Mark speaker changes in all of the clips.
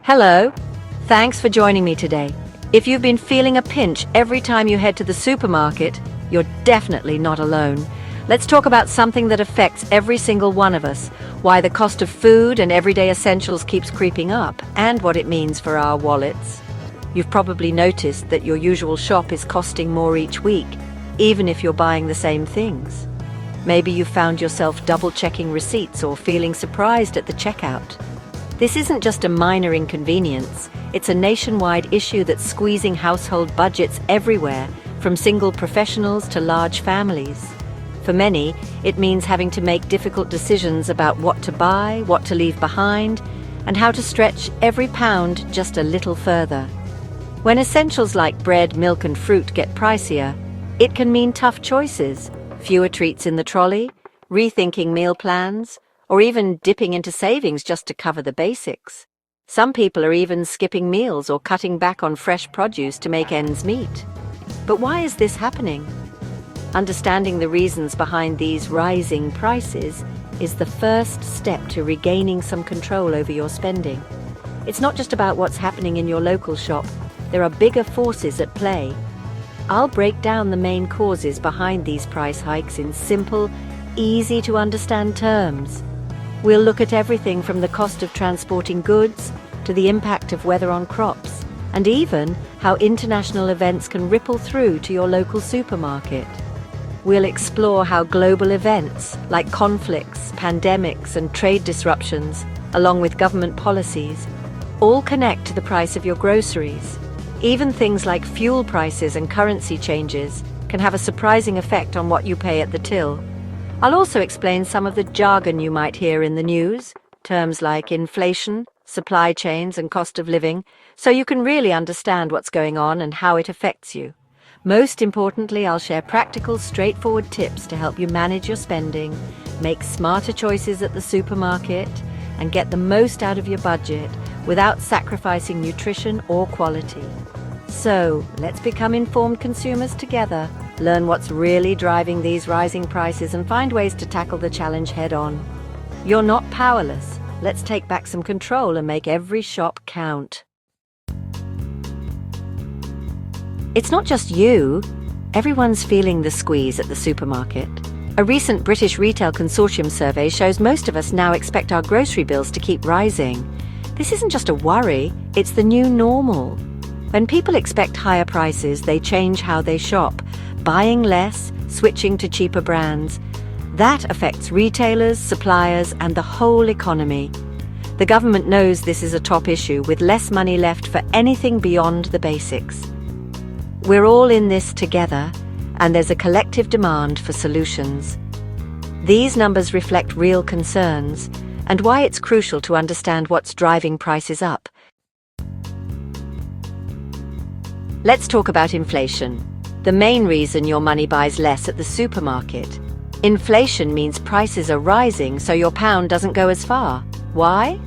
Speaker 1: Hello. Thanks for joining me today. If you've been feeling a pinch every time you head to the supermarket, you're definitely not alone. Let's talk about something that affects every single one of us, why the cost of food and everyday essentials keeps creeping up, and what it means for our wallets. You've probably noticed that your usual shop is costing more each week, even if you're buying the same things. Maybe you found yourself double-checking receipts or feeling surprised at the checkout. This isn't just a minor inconvenience, it's a nationwide issue that's squeezing household budgets everywhere, from single professionals to large families. For many, it means having to make difficult decisions about what to buy, what to leave behind, and how to stretch every pound just a little further. When essentials like bread, milk, and fruit get pricier, it can mean tough choices, fewer treats in the trolley, rethinking meal plans, or even dipping into savings just to cover the basics. Some people are even skipping meals or cutting back on fresh produce to make ends meet. But why is this happening? Understanding the reasons behind these rising prices is the first step to regaining some control over your spending. It's not just about what's happening in your local shop. There are bigger forces at play. I'll break down the main causes behind these price hikes in simple, easy-to-understand terms. We'll look at everything from the cost of transporting goods to the impact of weather on crops, and even how international events can ripple through to your local supermarket. We'll explore how global events like conflicts, pandemics, and trade disruptions, along with government policies, all connect to the price of your groceries. Even things like fuel prices and currency changes can have a surprising effect on what you pay at the till. I'll also explain some of the jargon you might hear in the news, terms like inflation, supply chains, and cost of living, so you can really understand what's going on and how it affects you. Most importantly, I'll share practical, straightforward tips to help you manage your spending, make smarter choices at the supermarket, and get the most out of your budget without sacrificing nutrition or quality. So, let's become informed consumers together, learn what's really driving these rising prices, and find ways to tackle the challenge head-on. You're not powerless. Let's take back some control and make every shop count. It's not just you. Everyone's feeling the squeeze at the supermarket. A recent British Retail Consortium survey shows most of us now expect our grocery bills to keep rising. This isn't just a worry, it's the new normal. When people expect higher prices, they change how they shop, buying less, switching to cheaper brands. That affects retailers, suppliers, and the whole economy. The government knows this is a top issue, with less money left for anything beyond the basics. We're all in this together, and there's a collective demand for solutions. These numbers reflect real concerns, and why it's crucial to understand what's driving prices up. Let's talk about inflation, the main reason your money buys less at the supermarket. Inflation means prices are rising, so your pound doesn't go as far. Why?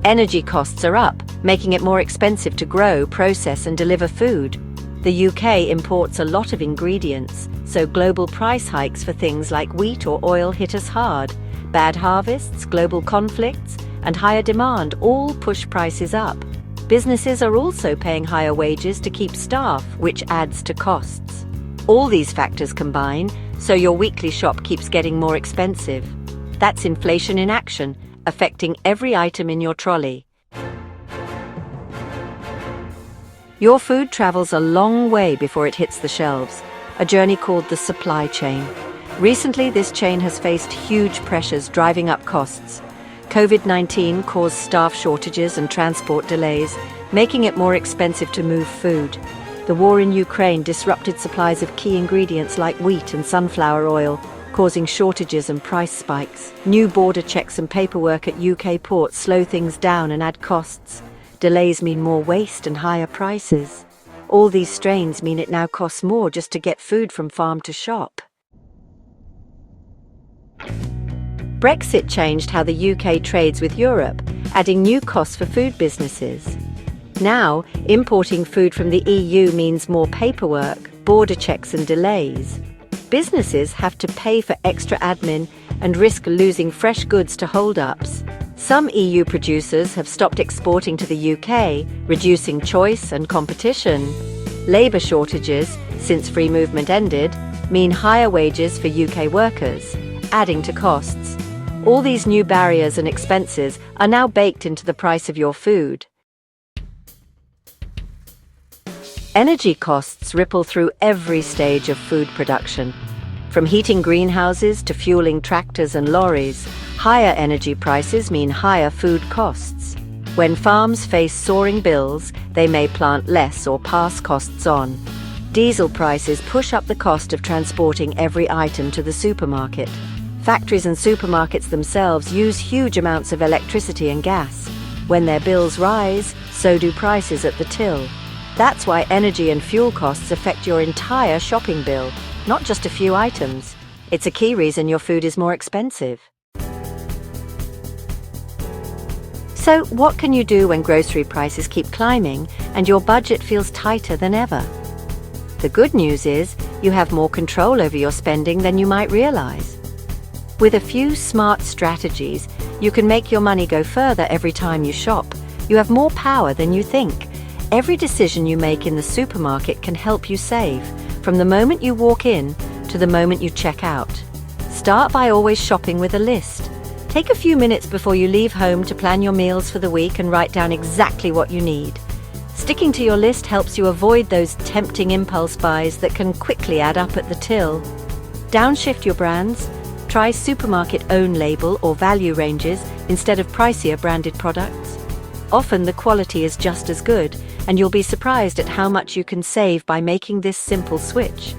Speaker 1: Energy costs are up, making it more expensive to grow, process, and deliver food. The UK imports a lot of ingredients, so global price hikes for things like wheat or oil hit us hard. Bad harvests, global conflicts, and higher demand all push prices up. Businesses are also paying higher wages to keep staff, which adds to costs. All these factors combine, so your weekly shop keeps getting more expensive. That's inflation in action, affecting every item in your trolley. Your food travels a long way before it hits the shelves, a journey called the supply chain. Recently, this chain has faced huge pressures driving up costs. COVID-19 caused staff shortages and transport delays, making it more expensive to move food. The war in Ukraine disrupted supplies of key ingredients like wheat and sunflower oil, causing shortages and price spikes. New border checks and paperwork at UK ports slow things down and add costs. Delays mean more waste and higher prices. All these strains mean it now costs more just to get food from farm to shop. Brexit changed how the UK trades with Europe, adding new costs for food businesses. Now, importing food from the EU means more paperwork, border checks, and delays. Businesses have to pay for extra admin and risk losing fresh goods to hold-ups. Some EU producers have stopped exporting to the UK, reducing choice and competition. Labour shortages, since free movement ended, mean higher wages for UK workers, adding to costs. All these new barriers and expenses are now baked into the price of your food. Energy costs ripple through every stage of food production. From heating greenhouses to fueling tractors and lorries, higher energy prices mean higher food costs. When farms face soaring bills, they may plant less or pass costs on. Diesel prices push up the cost of transporting every item to the supermarket. Factories and supermarkets themselves use huge amounts of electricity and gas. When their bills rise, so do prices at the till. That's why energy and fuel costs affect your entire shopping bill, not just a few items. It's a key reason your food is more expensive. So, what can you do when grocery prices keep climbing and your budget feels tighter than ever? The good news is you have more control over your spending than you might realize. With a few smart strategies, you can make your money go further every time you shop. You have more power than you think. Every decision you make in the supermarket can help you save, from the moment you walk in to the moment you check out. Start by always shopping with a list. Take a few minutes before you leave home to plan your meals for the week and write down exactly what you need. Sticking to your list helps you avoid those tempting impulse buys that can quickly add up at the till. Downshift your brands. Try supermarket own label or value ranges instead of pricier branded products. Often the quality is just as good, and you'll be surprised at how much you can save by making this simple switch.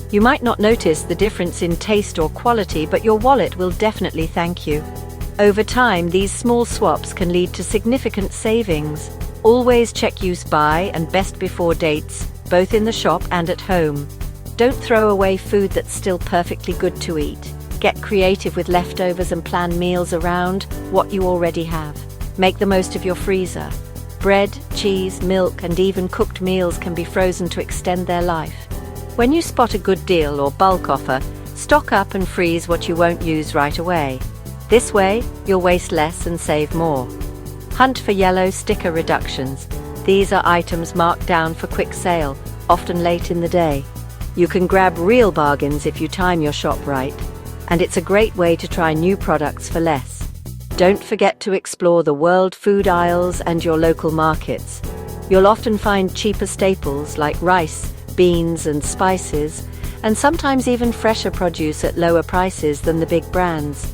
Speaker 1: You might not notice the difference in taste or quality, but your wallet will definitely thank you. Over time, these small swaps can lead to significant savings. Always check use by and best before dates, both in the shop and at home. Don't throw away food that's still perfectly good to eat. Get creative with leftovers and plan meals around what you already have. Make the most of your freezer. Bread, cheese, milk, and even cooked meals can be frozen to extend their life. When you spot a good deal or bulk offer, stock up and freeze what you won't use right away. This way, you'll waste less and save more. Hunt for yellow sticker reductions. These are items marked down for quick sale, often late in the day. You can grab real bargains if you time your shop right, and it's a great way to try new products for less. Don't forget to explore the world food aisles and your local markets. You'll often find cheaper staples like rice, beans and spices, and sometimes even fresher produce at lower prices than the big brands.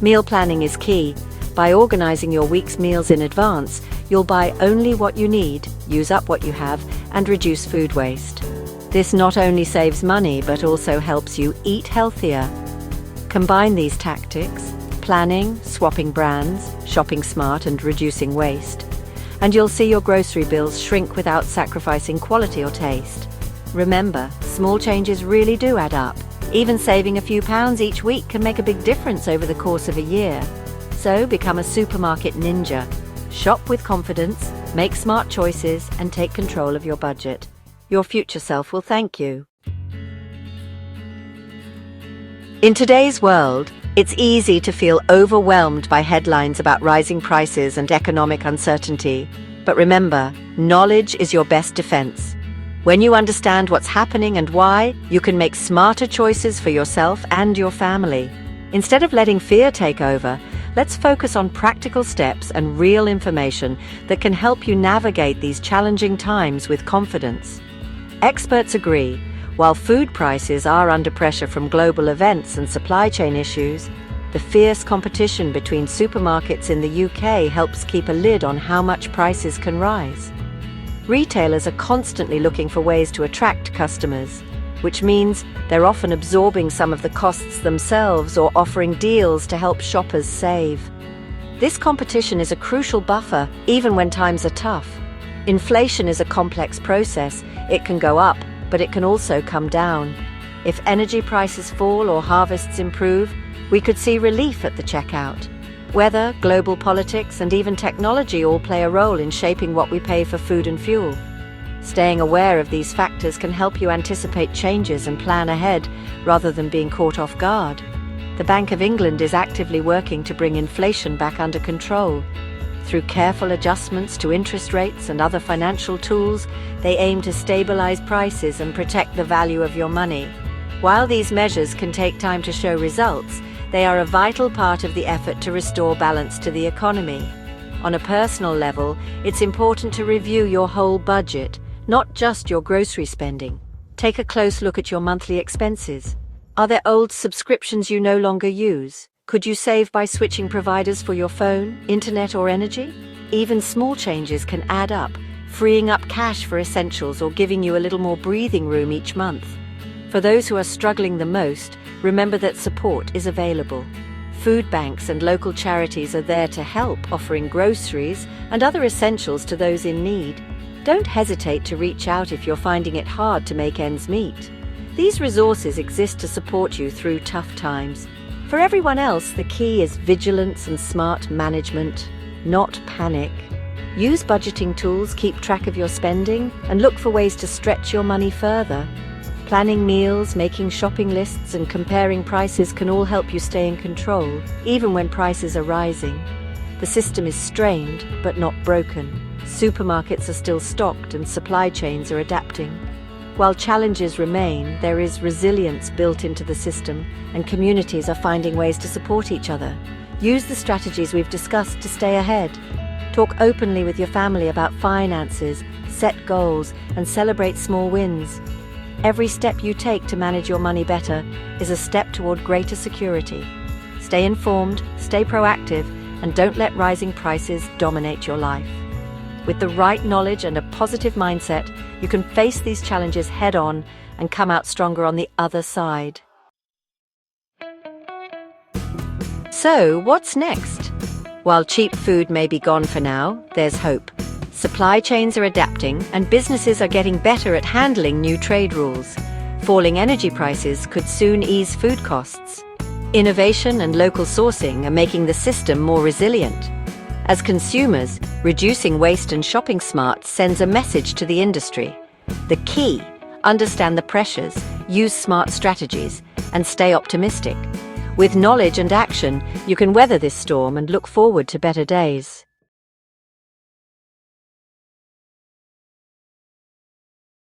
Speaker 1: Meal planning is key. By organizing your week's meals in advance, you'll buy only what you need, use up what you have, and reduce food waste. This not only saves money, but also helps you eat healthier. Combine these tactics, planning, swapping brands, shopping smart, and reducing waste, and you'll see your grocery bills shrink without sacrificing quality or taste. Remember, small changes really do add up. Even saving a few pounds each week can make a big difference over the course of a year. So become a supermarket ninja. Shop with confidence, make smart choices, and take control of your budget. Your future self will thank you. In today's world, it's easy to feel overwhelmed by headlines about rising prices and economic uncertainty. But remember, knowledge is your best defense. When you understand what's happening and why, you can make smarter choices for yourself and your family. Instead of letting fear take over, let's focus on practical steps and real information that can help you navigate these challenging times with confidence. Experts agree, while food prices are under pressure from global events and supply chain issues, the fierce competition between supermarkets in the UK helps keep a lid on how much prices can rise. Retailers are constantly looking for ways to attract customers, which means they're often absorbing some of the costs themselves or offering deals to help shoppers save. This competition is a crucial buffer even when times are tough. Inflation is a complex process. It can go up, but it can also come down. If energy prices fall or harvests improve, we could see relief at the checkout. Weather, global politics, and even technology all play a role in shaping what we pay for food and fuel. Staying aware of these factors can help you anticipate changes and plan ahead, rather than being caught off guard. The Bank of England is actively working to bring inflation back under control. Through careful adjustments to interest rates and other financial tools, they aim to stabilize prices and protect the value of your money. While these measures can take time to show results, they are a vital part of the effort to restore balance to the economy. On a personal level, it's important to review your whole budget, not just your grocery spending. Take a close look at your monthly expenses. Are there old subscriptions you no longer use? Could you save by switching providers for your phone, internet, or energy? Even small changes can add up, freeing up cash for essentials or giving you a little more breathing room each month. For those who are struggling the most, remember that support is available. Food banks and local charities are there to help, offering groceries and other essentials to those in need. Don't hesitate to reach out if you're finding it hard to make ends meet. These resources exist to support you through tough times. For everyone else, the key is vigilance and smart management, not panic. Use budgeting tools, keep track of your spending, and look for ways to stretch your money further. Planning meals, making shopping lists, and comparing prices can all help you stay in control, even when prices are rising. The system is strained, but not broken. Supermarkets are still stocked and supply chains are adapting. While challenges remain, there is resilience built into the system, and communities are finding ways to support each other. Use the strategies we've discussed to stay ahead. Talk openly with your family about finances, set goals, and celebrate small wins. Every step you take to manage your money better is a step toward greater security. Stay informed, stay proactive, and don't let rising prices dominate your life. With the right knowledge and a positive mindset, you can face these challenges head-on and come out stronger on the other side. So, what's next? While cheap food may be gone for now, there's hope. Supply chains are adapting and businesses are getting better at handling new trade rules. Falling energy prices could soon ease food costs. Innovation and local sourcing are making the system more resilient. As consumers, reducing waste and shopping smart sends a message to the industry. The key: understand the pressures, use smart strategies, and stay optimistic. With knowledge and action, you can weather this storm and look forward to better days.